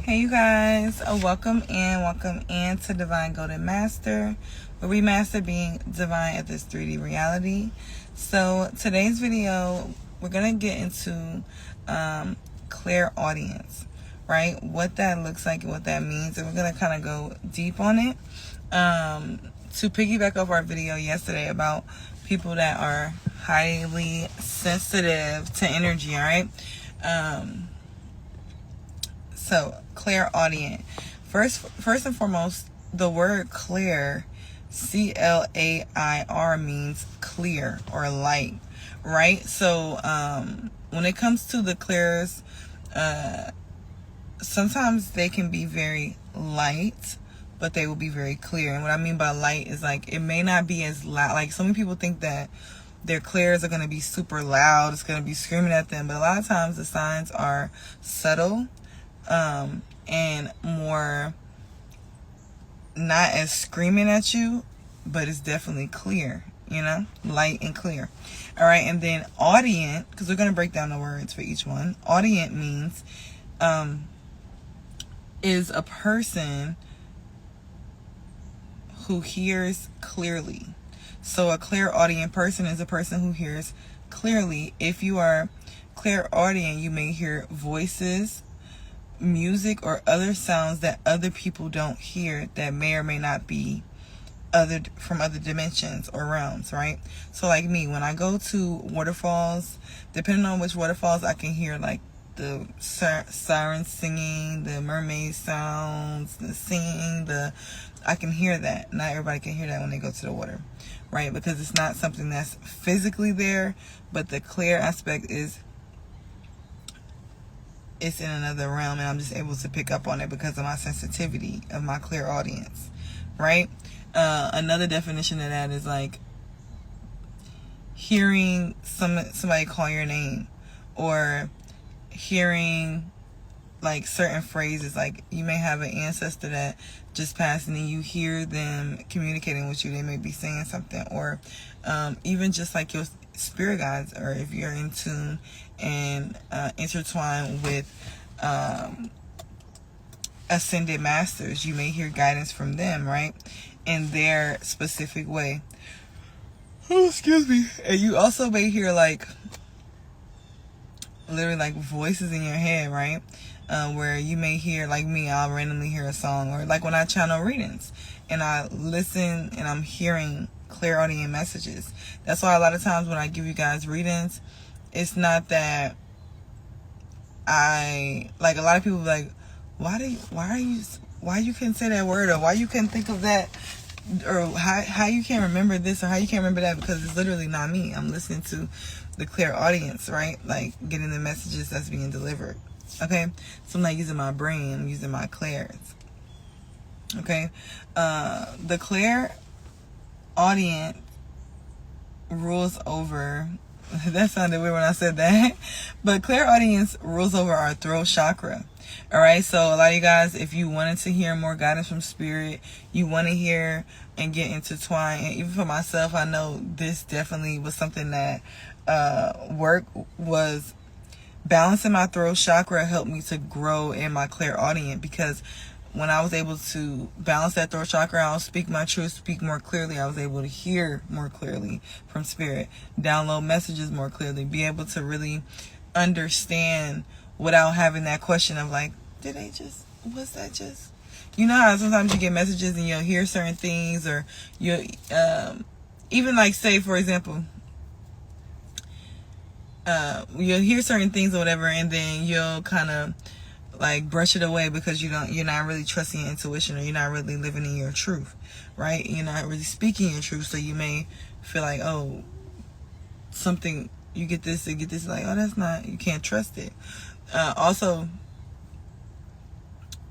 Hey you guys, welcome in to Divine Golden Master, where we master being divine at this 3D reality. So today's video, we're going to get into clairaudience, right? What that looks like and what that means, and we're going to kind of go deep on it. To piggyback off our video yesterday about people that are highly sensitive to energy, all right? So, clairaudient. First and foremost, the word clear, C-L-A-I-R, means clear or light, right? So, when it comes to the clairs, sometimes they can be very light, but they will be very clear. And what I mean by light is like, it may not be as loud. Like, so many people think that their clairs are going to be super loud. It's going to be screaming at them. But a lot of times the signs are subtle, and more not as screaming at you, but it's definitely clear, light and clear. All right. And then audient, because we're going to break down the words for each one. Audient means, is a person who hears clearly. So a clairaudient person is a person who hears clearly. If you are clairaudient, you may hear voices, music, or other sounds that other people don't hear, that may or may not be from other dimensions or realms, right? So like me, when I go to waterfalls, depending on which waterfalls, I can hear like the sirens singing, the mermaid sounds, the singing, I can hear that. Not everybody can hear that when they go to the water, right? Because it's not something that's physically there, but the clear aspect is, it's in another realm, and I'm just able to pick up on it because of my sensitivity of my clairaudience, right? Another definition of that is like hearing somebody call your name, or hearing like certain phrases. Like you may have an ancestor that just passed and then you hear them communicating with you. They may be saying something, or even just like your spirit guides, or if you're in tune and intertwined with ascended masters, you may hear guidance from them, right, in their specific way. Oh, excuse me. And you also may hear like literally like voices in your head, right? Where you may hear, like me, I'll randomly hear a song, or like when I channel readings and I listen and I'm hearing clairaudient messages. That's why a lot of times when I give you guys readings, it's not that a lot of people be like, why you can't say that word, or why you can't think of that, or how you can't remember this, or how you can't remember that, because it's literally not me. I'm listening to the clairaudience, right? Like getting the messages that's being delivered. Okay, so I'm not using my brain, I'm using my clairs. Okay, the clairaudient rules over, that sounded weird when I said that, but clairaudience rules over our throat chakra. All right, so a lot of you guys, if you wanted to hear more guidance from spirit, you want to hear and get intertwined, and even for myself, I know this definitely was something that was balancing my throat chakra helped me to grow in my clairaudient, because when I was able to balance that throat chakra, I'll speak my truth, speak more clearly. I was able to hear more clearly from spirit, download messages more clearly, be able to really understand without having that question of like, was that just? You know how sometimes you get messages and you'll hear certain things, or you'll even like, say for example, you'll hear certain things or whatever, and then you'll kind of like brush it away because you're not really trusting your intuition, or you're not really living in your truth, right? You're not really speaking your truth, so you may feel like, oh, something, you get this like, oh, that's not, you can't trust it. Also,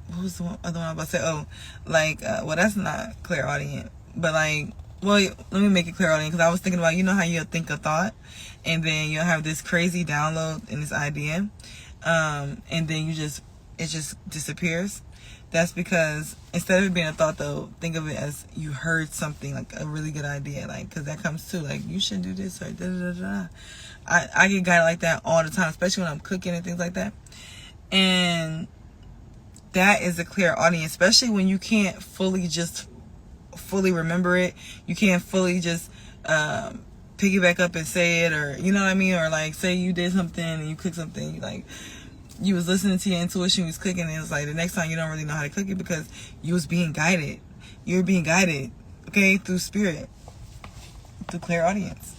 what was the other one I was about to say? Oh, like, well, that's not clairaudient, but like, well, let me make it clairaudient, because I was thinking about, how you'll think a thought, and then you'll have this crazy download in this idea, and then it just disappears. That's because instead of it being a thought, though, think of it as you heard something, like a really good idea, like, because that comes too, like, you should do this, or da da da da. I get guided like that all the time, especially when I'm cooking and things like that. And that is a clairaudience, especially when you can't fully remember it. You can't fully just pick it back up and say it, or you know what I mean, or like say you did something and you clicked something, like you was listening to your intuition, you was clicking, and it's like the next time you don't really know how to click it because you was being guided. You're being guided, okay, through spirit, through clairaudience.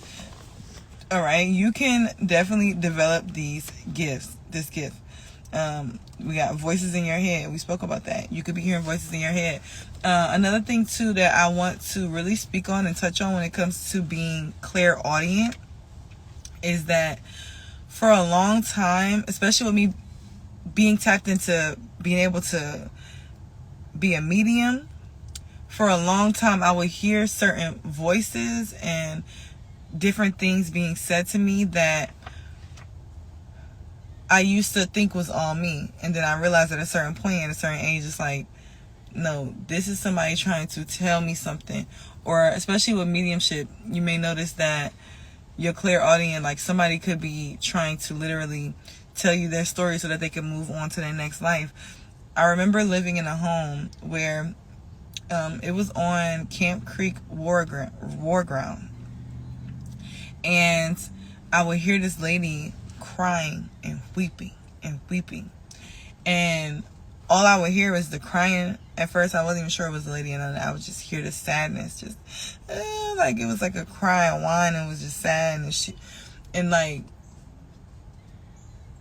All right, you can definitely develop these gifts. This gift. We got voices in your head. We spoke about that. You could be hearing voices in your head. Another thing too that I want to really speak on and touch on when it comes to being clairaudient is that for a long time, especially with me being tapped into being able to be a medium, for a long time I would hear certain voices and different things being said to me that I used to think was all me. And then I realized at a certain point, at a certain age, it's like, no, this is somebody trying to tell me something. Or especially with mediumship, you may notice that your clairaudient, like somebody could be trying to literally tell you their story so that they can move on to their next life. I remember living in a home where it was on Camp Creek War Ground. And I would hear this lady crying and weeping and weeping. And all I would hear was the crying. At first, I wasn't even sure it was a lady, and I would just hear the sadness. Just like it was like a cry and whine, and it was just sad. And like,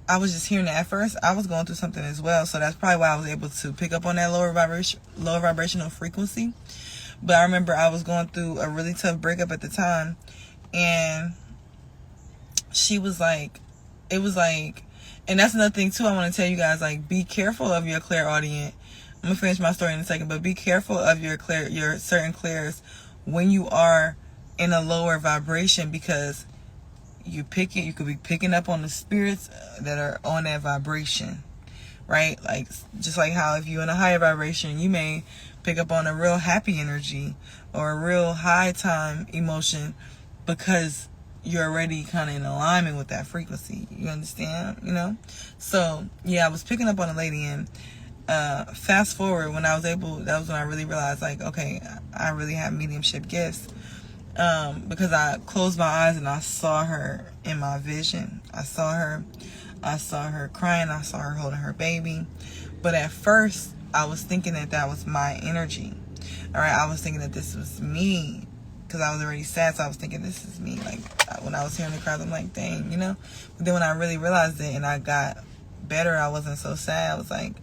I was just hearing that. At first, I was going through something as well. So that's probably why I was able to pick up on that lower vibrational frequency. But I remember I was going through a really tough breakup at the time. And she was like, it was like, and that's another thing too I want to tell you guys, like, be careful of your clairaudient. I'm going to finish my story in a second, but be careful of your certain clairs when you are in a lower vibration, because you could be picking up on the spirits that are on that vibration, right? Like, just like how if you're in a higher vibration, you may pick up on a real happy energy or a real high time emotion, because you're already kind of in alignment with that frequency. You understand? You know? So, yeah, I was picking up on a lady, and fast forward, when I was able, that was when I really realized, like, okay, I really have mediumship gifts. Because I closed my eyes and I saw her in my vision. I saw her crying. I saw her holding her baby. But at first, I was thinking that was my energy. All right, I was thinking that this was me, because I was already sad, so I was thinking this is me. Like, when I was hearing the cries, I'm like, dang, you know? But then when I really realized it and I got better, I wasn't so sad. I was like,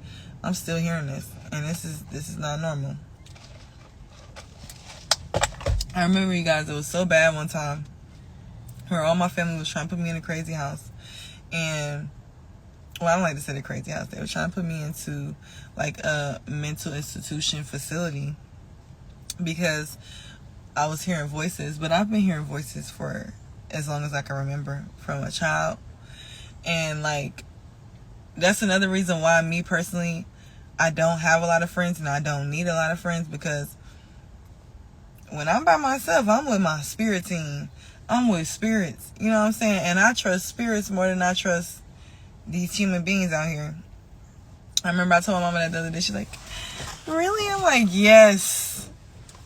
I'm still hearing this, and this is not normal. I remember, you guys, it was so bad one time where all my family was trying to put me in a crazy house. And, well, I don't like to say the crazy house. They were trying to put me into, like, a mental institution facility because I was hearing voices. But I've been hearing voices for as long as I can remember, from a child. And, like, that's another reason why me personally, I don't have a lot of friends and I don't need a lot of friends, because when I'm by myself, I'm with my spirit team. I'm with spirits. You know what I'm saying? And I trust spirits more than I trust these human beings out here. I remember I told my mama that the other day. She's like, really? I'm like, yes.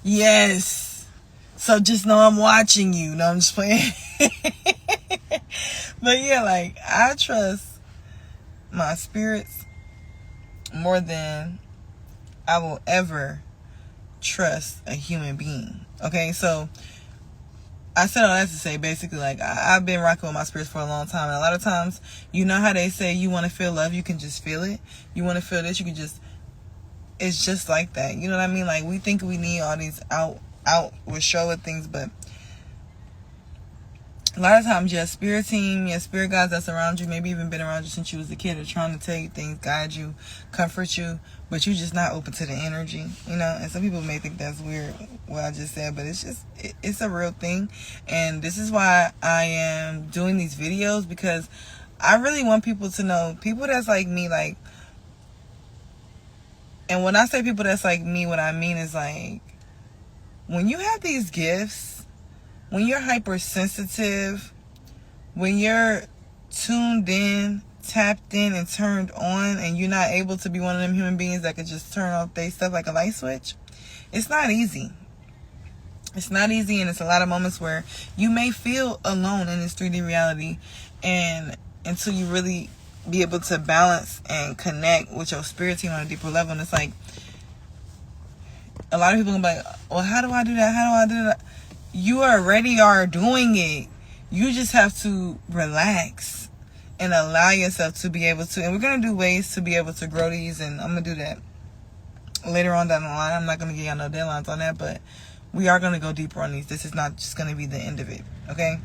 Yes. So just know I'm watching you. No, I'm just playing. But yeah, like, I trust my spirits more than I will ever trust a human being. Okay, so I said all that to say, basically, like, I've been rocking with my spirits for a long time, and a lot of times, you know how they say you want to feel love, you can just feel it. You want to feel this, you can just, it's just like that. You know what I mean? Like, we think we need all these outward show of things, but a lot of times your spirit team, your spirit guides that's around you, maybe even been around you since you was a kid, are trying to tell you things, guide you, comfort you, but you're just not open to the energy, you know. And some people may think that's weird, what I just said, but it's just, it's a real thing. And this is why I am doing these videos, because I really want people to know, people that's like me, like, and when I say people that's like me, what I mean is, like, when you have these gifts, when you're hypersensitive, when you're tuned in tapped in and turned on, and you're not able to be one of them human beings that could just turn off their stuff like a light switch, it's not easy. It's not easy, and it's a lot of moments where you may feel alone in this 3D reality, and until you really be able to balance and connect with your spirit team on a deeper level. And it's like, a lot of people gonna be like, well, how do I do that? How do I do that? You already are doing it. You just have to relax and allow yourself to be able to. And we're going to do ways to be able to grow these. And I'm going to do that later on down the line. I'm not going to give y'all no deadlines on that. But we are going to go deeper on these. This is not just going to be the end of it. Okay?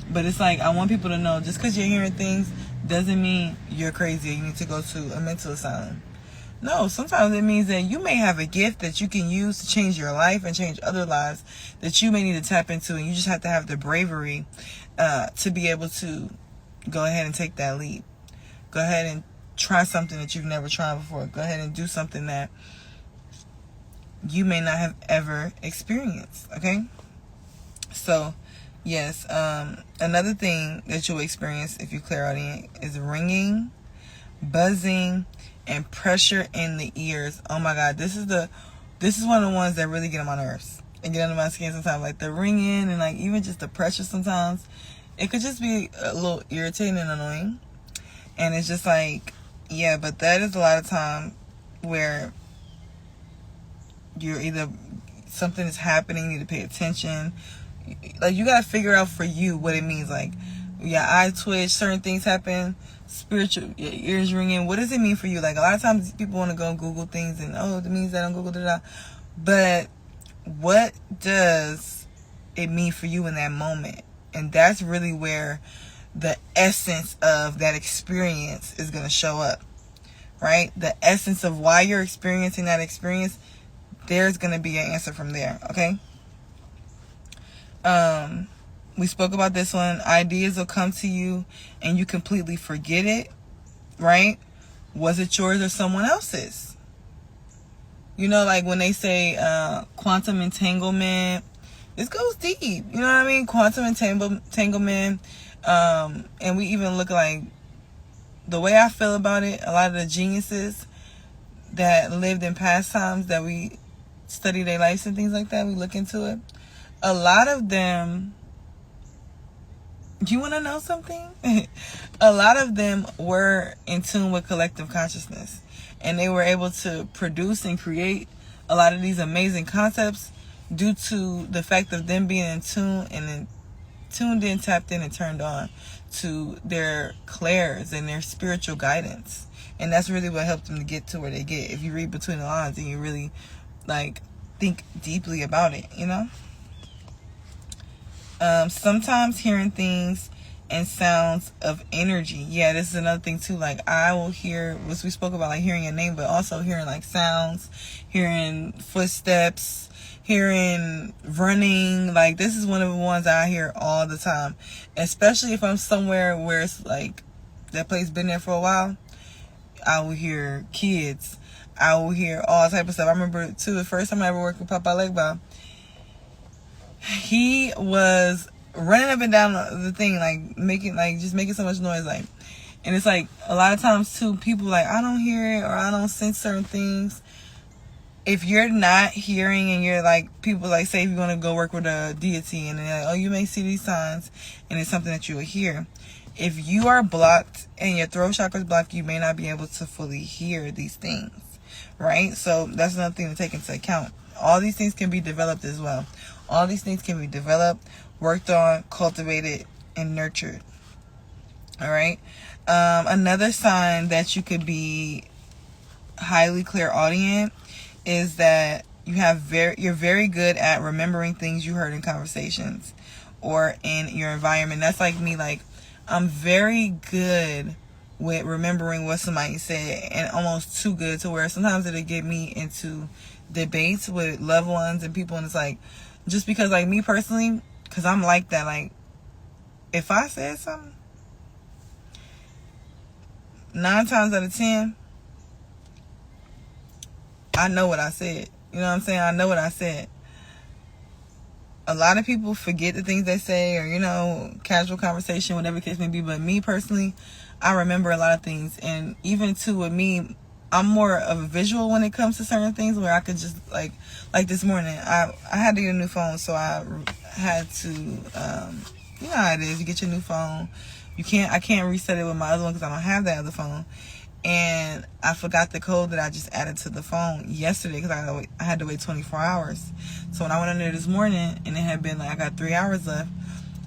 But it's like, I want people to know, just because you're hearing things doesn't mean you're crazy. You need to go to a mental asylum. No, sometimes it means that you may have a gift that you can use to change your life and change other lives that you may need to tap into. And you just have to have the bravery to be able to go ahead and take that leap. Go ahead and try something that you've never tried before. Go ahead and do something that you may not have ever experienced. Okay? So, yes. Another thing that you'll experience if you're clairaudient is ringing, buzzing, and pressure in the ears. Oh my God, this is one of the ones that really get on my nerves and get under my skin sometimes. Like the ringing and like even just the pressure sometimes. It could just be a little irritating and annoying. And it's just like, yeah, but that is a lot of time where you're either something is happening, you need to pay attention. Like you gotta figure out for you what it means. Like your eye twitch, certain things happen, spiritual, your ears ringing. What does it mean for you? Like a lot of times people want to go Google things and it means that on Google, but what does it mean for you in that moment? And that's really where the essence of that experience is going to show up, right? The essence of why you're experiencing that experience, there's going to be an answer from there, okay? We spoke about this one. Ideas will come to you and you completely forget it, right? Was it yours or someone else's? You know, like when they say quantum entanglement, this goes deep. You know what I mean? Quantum entanglement. And we even look like, the way I feel about it, a lot of the geniuses that lived in past times that we study their lives and things like that, we look into it. A lot of them, you want to know something? A lot of them were in tune with collective consciousness. And they were able to produce and create a lot of these amazing concepts due to the fact of them being in tune and then tuned in, tapped in, and turned on to their clairs and their spiritual guidance. And that's really what helped them to get to where they get. If you read between the lines and you really like think deeply about it, you know? Sometimes hearing things and sounds of energy. Yeah, this is another thing too. Like I will hear, which we spoke about, like hearing a name, but also hearing like sounds, hearing footsteps, hearing running. Like this is one of the ones I hear all the time, especially if I'm somewhere where it's like that place been there for a while. I will hear kids. I will hear all type of stuff. I remember too, the first time I ever worked with Papa Legba, he was running up and down the thing, like just making so much noise, like, and it's like a lot of times too, people like, I don't hear it or I don't sense certain things. If you're not hearing and you're like, people like say if you want to go work with a deity and they're like, oh, you may see these signs and it's something that you will hear. If you are blocked and your throat chakra is blocked, you may not be able to fully hear these things, right? So that's another thing to take into account. All these things can be developed as well. All these things can be developed, worked on, cultivated, and nurtured. All right. Another sign that you could be highly clairaudient is that you're very good at remembering things you heard in conversations or in your environment. That's like me. Like I'm very good with remembering what somebody said, and almost too good to where sometimes it'll get me into debates with loved ones and people, and it's like, just because like me personally, because I'm like that, like if I said something 9 times out of 10 I know what I said. You know what I'm saying? I know what I said. a lot of people forget the things they say, or, you know, casual conversation, whatever the case may be. But me personally, I remember a lot of things. And even too with me, I'm more of a visual when it comes to certain things, where I could just like this morning, I had to get a new phone. So I had to, you know how it is, you get your new phone. I can't reset it with my other one because I don't have that other phone. And I forgot the code that I just added to the phone yesterday because I had to wait 24 hours. So when I went on there this morning and it had been like I got 3 hours left,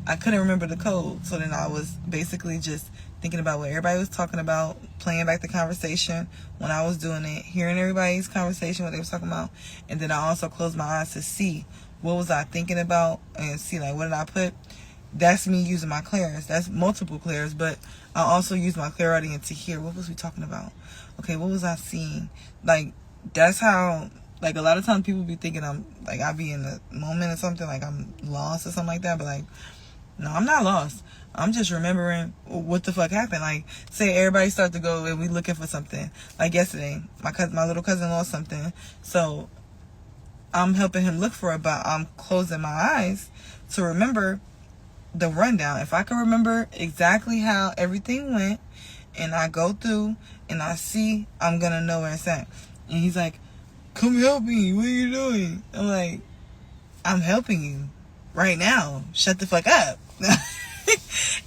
I couldn't remember the code. So then I was basically just thinking about what everybody was talking about, playing back the conversation when I was doing it, hearing everybody's conversation, what they was talking about. And then I also closed my eyes to see what was I thinking about and see like what did I put. That's me using my clairs. That's multiple clairs, but I also use my clairaudience to hear what was we talking about. Okay, what was I seeing? Like, that's how, like, a lot of times people be thinking I'm, like, I be in the moment or something, like I'm lost or something like that, but, like, no, I'm not lost. I'm just remembering what the fuck happened. Like, say everybody start to go and we looking for something. Like yesterday, my little cousin lost something, so I'm helping him look for it, but I'm closing my eyes to remember the rundown. If I can remember exactly how everything went and I go through and I see, I'm gonna know where it's at. And he's like, come help me, what are you doing? I'm like, I'm helping you right now, shut the fuck up.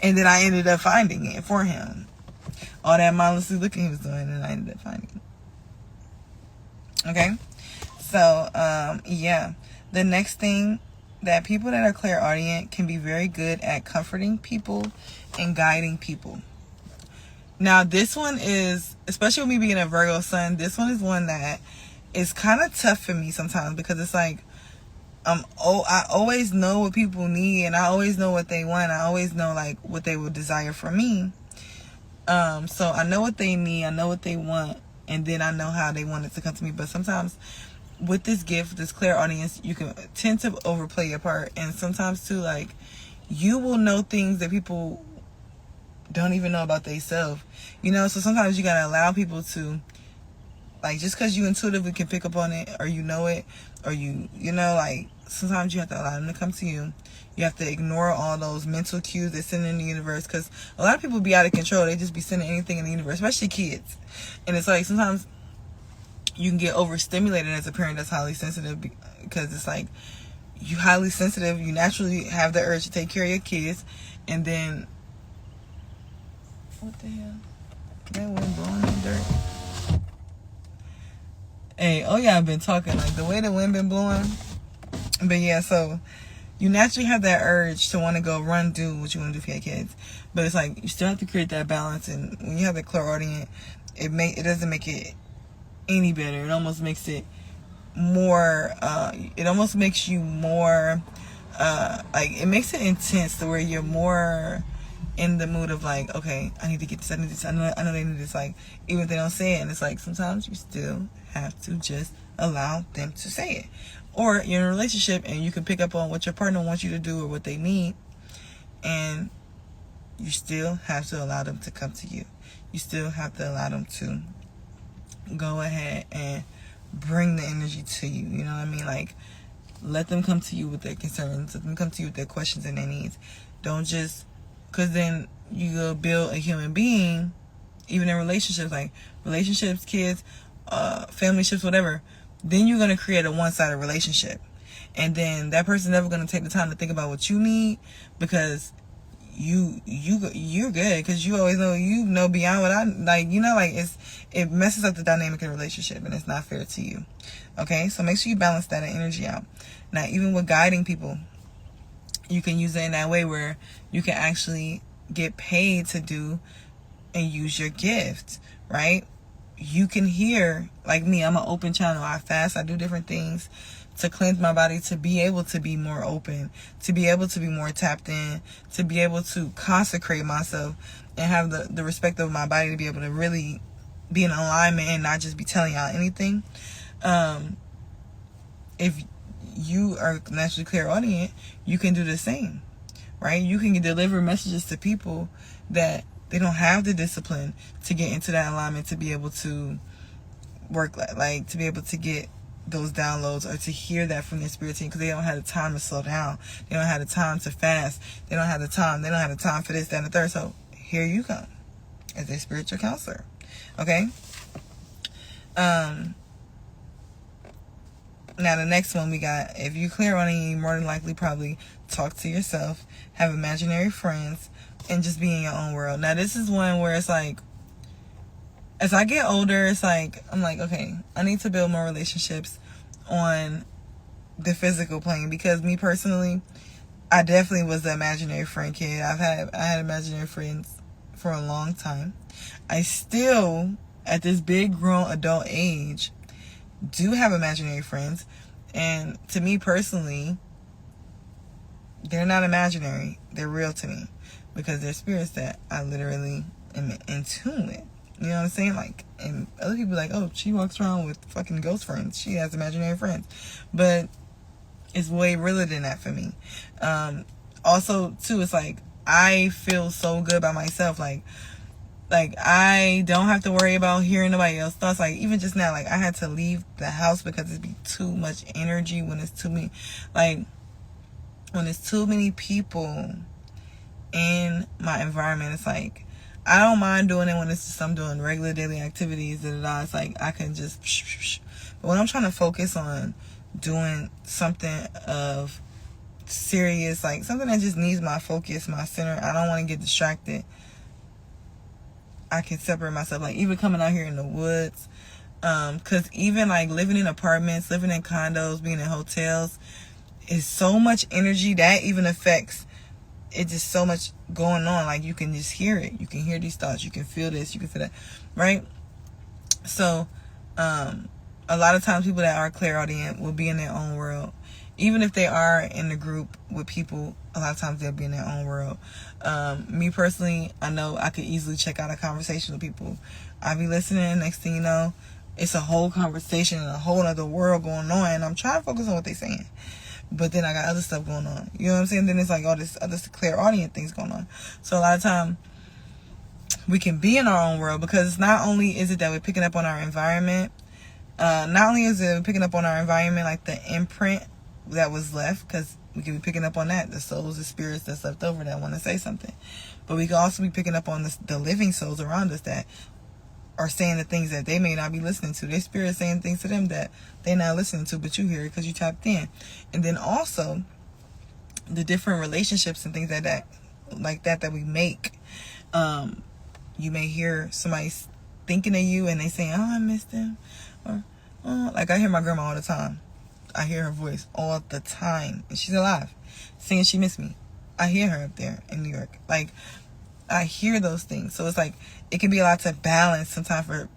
And then I ended up finding it for him. All that mindlessly looking he was doing, and I ended up finding it. Okay, so yeah, the next thing, that people that are clairaudient can be very good at comforting people and guiding people. Now, this one is, especially with me being a Virgo sun, this one is one that is kind of tough for me sometimes, because it's like, I always know what people need, and I always know what they want. I always know like what they would desire from me. So I know what they need, I know what they want, and then I know how they want it to come to me. But sometimes with this gift, this clairaudience, you can tend to overplay your part. And sometimes too, like, you will know things that people don't even know about themselves, you know. So sometimes you gotta allow people to, like, just because you intuitively can pick up on it, or you know it, or you know, like, sometimes you have to allow them to come to you. You have to ignore all those mental cues they send in the universe, because a lot of people be out of control. They just be sending anything in the universe, especially kids. And it's like, sometimes you can get overstimulated as a parent that's highly sensitive, because it's like, you highly sensitive, you naturally have the urge to take care of your kids, and then, what the hell? That wind blowing in dirt. Hey, oh yeah, I've been talking, like, the way the wind been blowing. But yeah, so you naturally have that urge to want to go run, do what you want to do for your kids. But it's like, you still have to create that balance. And when you have the clairaudient, it doesn't make it any better. It almost makes it more, it almost makes you more, like, it makes it intense to where you're more in the mood of like, okay, I need to get this, I need this, I know they need this, like, even if they don't say it. And it's like, sometimes you still have to just allow them to say it. Or you're in a relationship and you can pick up on what your partner wants you to do or what they need, and you still have to allow them to come to you. You still have to allow them to go ahead and bring the energy to you. You know what I mean? Like, let them come to you with their concerns. Let them come to you with their questions and their needs. Don't just, because then you go build a human being, even in relationships, like relationships, kids, family ships, whatever. Then you're going to create a one-sided relationship. And then that person's never going to take the time to think about what you need, because you're good, because you always know beyond what I, like, you know, like, it messes up the dynamic of the relationship, and it's not fair to you. Okay, so make sure you balance that energy out. Now, even with guiding people, you can use it in that way where you can actually get paid to do and use your gift, right? You can hear, like me, I'm an open channel. I fast, I do different things to cleanse my body, to be able to be more open, to be able to be more tapped in, to be able to consecrate myself and have the respect of my body to be able to really be in alignment and not just be telling y'all anything. If you are naturally clairaudient, you can do the same, right? You can deliver messages to people that they don't have the discipline to get into that alignment, to be able to work, like to be able to get those downloads or to hear that from their spirit team, because they don't have the time to slow down. They don't have the time to fast. They don't have the time. They don't have the time for this, that, and the third. So here you come as a spiritual counselor. Okay? Now the next one we got, if you clairaudient, you more than likely probably talk to yourself, have imaginary friends, and just be in your own world. Now this is one where it's like, as I get older, it's like, I'm like, okay, I need to build more relationships on the physical plane, because me personally, I definitely was the imaginary friend kid. I had imaginary friends for a long time. I still, at this big grown adult age, do have imaginary friends, and to me personally, they're not imaginary, they're real to me, because they're spirits that I literally am in tune with. You know what I'm saying? Like, and other people are like, oh, she walks around with fucking ghost friends, she has imaginary friends, but it's way realer than that for me. Also too, it's like, I feel so good by myself, like I don't have to worry about hearing nobody else's thoughts. Like, even just now, like, I had to leave the house because it'd be too much energy when it's too many, like, when it's too many people in my environment. It's like, I don't mind doing it when it's just I'm doing regular daily activities. It's like, I can just, but when I'm trying to focus on doing something of serious, like something that just needs my focus, my center, I don't want to get distracted. I can separate myself, like even coming out here in the woods, because even like living in apartments, living in condos, being in hotels, is so much energy that even affects, it's just so much going on. Like, you can just hear it, you can hear these thoughts, you can feel this, you can feel that, right? So a lot of times people that are clairaudient will be in their own world. Even if they are in the group with people, a lot of times they'll be in their own world. Me personally, I know I could easily check out a conversation with people. I'll be listening, next thing you know, it's a whole conversation and a whole other world going on, and I'm trying to focus on what they're saying. But then I got other stuff going on. You know what I'm saying? Then it's like all this other clairaudient things going on. So a lot of time, we can be in our own world, because not only is it that we're picking up on our environment, not only is it picking up on our environment, like the imprint that was left, because we can be picking up on that, the souls, the spirits that's left over that want to say something, but we can also be picking up on the living souls around us that are saying the things that they may not be listening to. Their spirit saying things to them that they're not listening to, but you hear it because you tapped in. And then also the different relationships and things like that we make. You may hear somebody thinking of you and they saying, oh, I missed them, or oh, like I hear my grandma all the time. I hear her voice all the time, and she's alive, saying she missed me. I hear her up there in New York. Like, I hear those things. So it's like, it can be a lot to balance sometimes for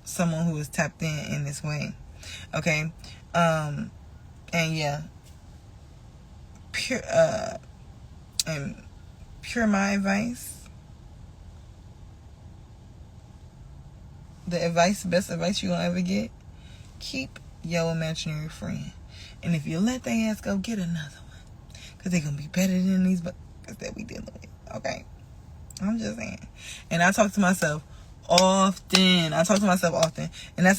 someone who is tapped in this way. Okay? And yeah. Pure my advice. The best advice you're gonna ever get, keep your imaginary friend. And if you let their ass go, get another one. Because they're going to be better than these buckets that we dealing with. Okay? I'm just saying. And I talk to myself often. And that's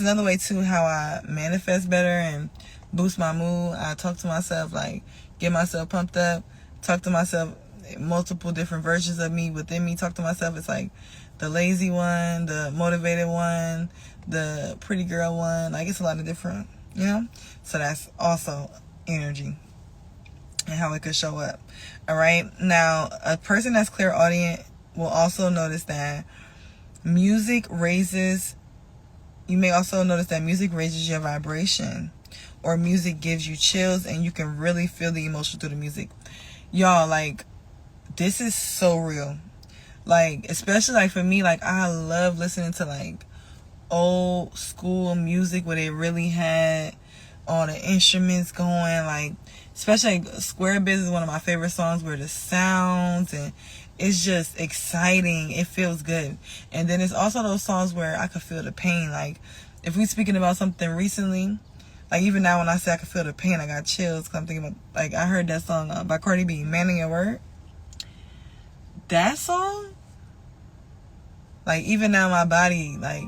another way, too, how I manifest better and boost my mood. I talk to myself, like, get myself pumped up. Talk to myself, multiple different versions of me within me. Talk to myself. It's like the lazy one, the motivated one, the pretty girl one. Like, it's a lot of different, you know? So that's also energy and how it could show up. All right? Now, a person that's clairaudient will also notice that music raises, you may also notice that music raises your vibration, or music gives you chills and you can really feel the emotion through the music. Y'all, like, this is so real. Like, especially like for me, like, I love listening to like old school music where they really had all the instruments going, like, especially like Square Biz is one of my favorite songs, where the sounds, and it's just exciting, it feels good. And then it's also those songs where I could feel the pain. Like, if we speaking about something recently, like even now when I say I can feel the pain, I got chills, because I'm thinking about, like, I heard that song by Cardi B, Man in Your Word. That song, like, even now my body, like,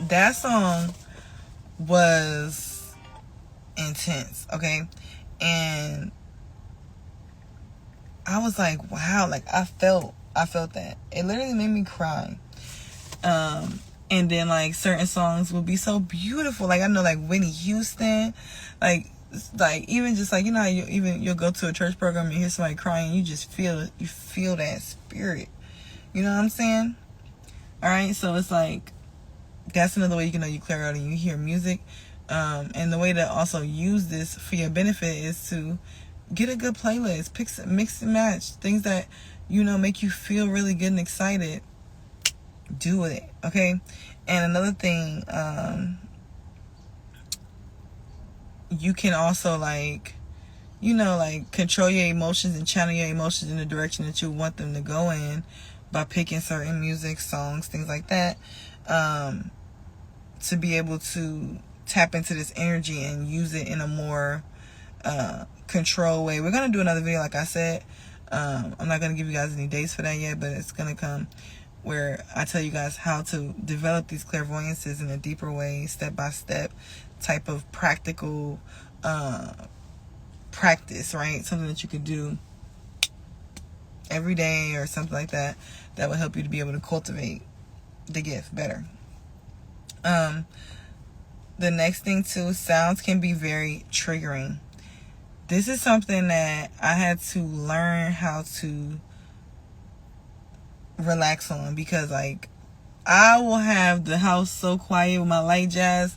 that song was intense, okay? And I was like, wow, like I felt that. It literally made me cry. And then like certain songs will be so beautiful. Like I know like Whitney Houston, like even just like, you know how you'll go to a church program and hear somebody crying, you just feel it. You feel that spirit. You know what I'm saying? Alright, so it's like that's another way you can know you clairaudient. You hear music. And the way to also use this for your benefit is to get a good playlist, mix and match things that, you know, make you feel really good and excited. Do it, okay? And another thing, you can also like, you know, like control your emotions and channel your emotions in the direction that you want them to go in by picking certain music, songs, things like that, to be able to tap into this energy and use it in a more control way. We're going to do another video, like I said. I'm not going to give you guys any dates for that yet, but it's going to come where I tell you guys how to develop these clairvoyances in a deeper way, step-by-step type of practical practice, right? Something that you could do every day or something like that, that will help you to be able to cultivate the gift better. The next thing too, sounds can be very triggering. This is something that I had to learn how to relax on, because like I will have the house so quiet with my light jazz.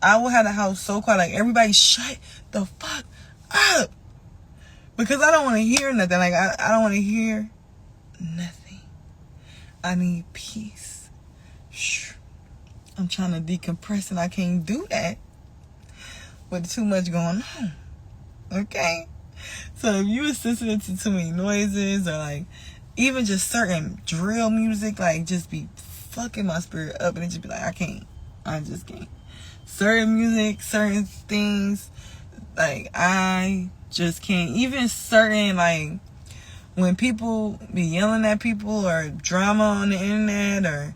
I will have the house so quiet, like everybody shut the fuck up, because I don't want to hear nothing. Like I don't want to hear nothing. I need peace. Shh. I'm trying to decompress and I can't do that with too much going on. Okay? So if you are sensitive to too many noises, or like even just certain drill music, like just be fucking my spirit up, and it just be like, I just can't. Certain music, certain things, like I just can't. Even certain, like when people be yelling at people, or drama on the internet, or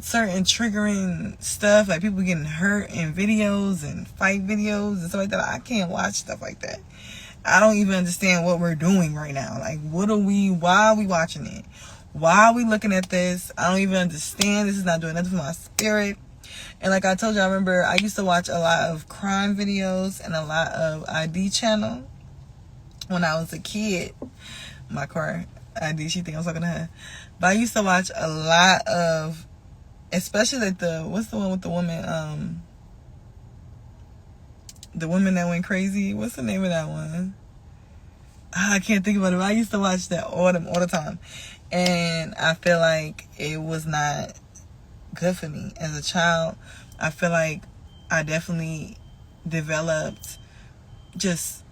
certain triggering stuff, like people getting hurt in videos and fight videos and stuff like that. I can't watch stuff like that. I don't even understand what we're doing right now. Like, why are we watching it? Why are we looking at this? I don't even understand. This is not doing nothing for my spirit. And like I told you, I remember I used to watch a lot of crime videos and a lot of ID channel when I was a kid. My car ID, she think I was talking to her. But I used to watch a lot of, especially like what's the one with the woman, the woman that went crazy. What's the name of that one? I can't think about it. But I used to watch that all the time. And I feel like it was not good for me. As a child, I feel like I definitely developed just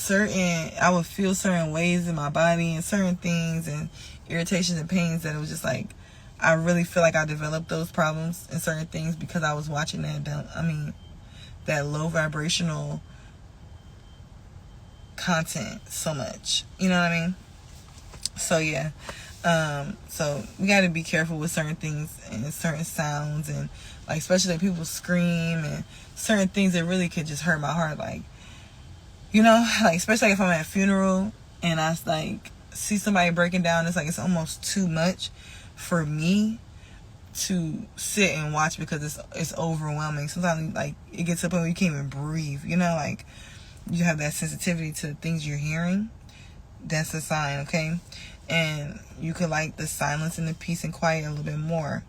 I would feel certain ways in my body and certain things and irritations and pains that it was just like, I really feel like I developed those problems and certain things because I was watching that low vibrational content so much. You know what I mean? So yeah. So we got to be careful with certain things and certain sounds, and like especially like people scream and certain things that really could just hurt my heart. Like, you know, like especially if I'm at a funeral and I like see somebody breaking down, it's like it's almost too much for me to sit and watch because it's overwhelming. Sometimes like it gets to the point where you can't even breathe. You know, like you have that sensitivity to things you're hearing. That's a sign, okay? And you could like the silence and the peace and quiet a little bit more.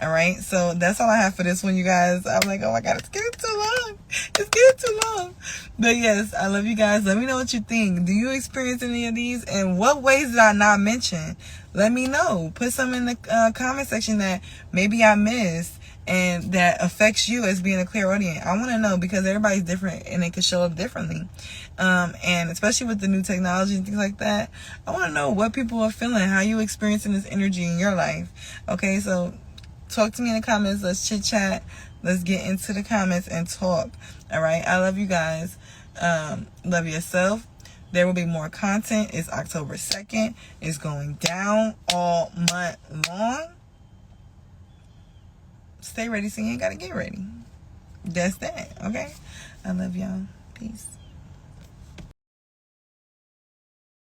All right, so that's all I have for this one, you guys. I'm like, oh my god, it's getting too long. It's getting too long. But yes, I love you guys. Let me know what you think. Do you experience any of these? And what ways did I not mention? Let me know. Put some in the comment section that maybe I missed and that affects you as being a clairaudient. I want to know, because everybody's different and it can show up differently. And especially with the new technology and things like that, I want to know what people are feeling, how you experiencing this energy in your life. Okay, so talk to me in the comments. Let's chit chat. Let's get into the comments and talk. All right, I love you guys. Love yourself. There will be more content. It's October 2nd. It's going down all month long. Stay ready, so you ain't got to get ready. that's that. Okay, I love y'all. Peace.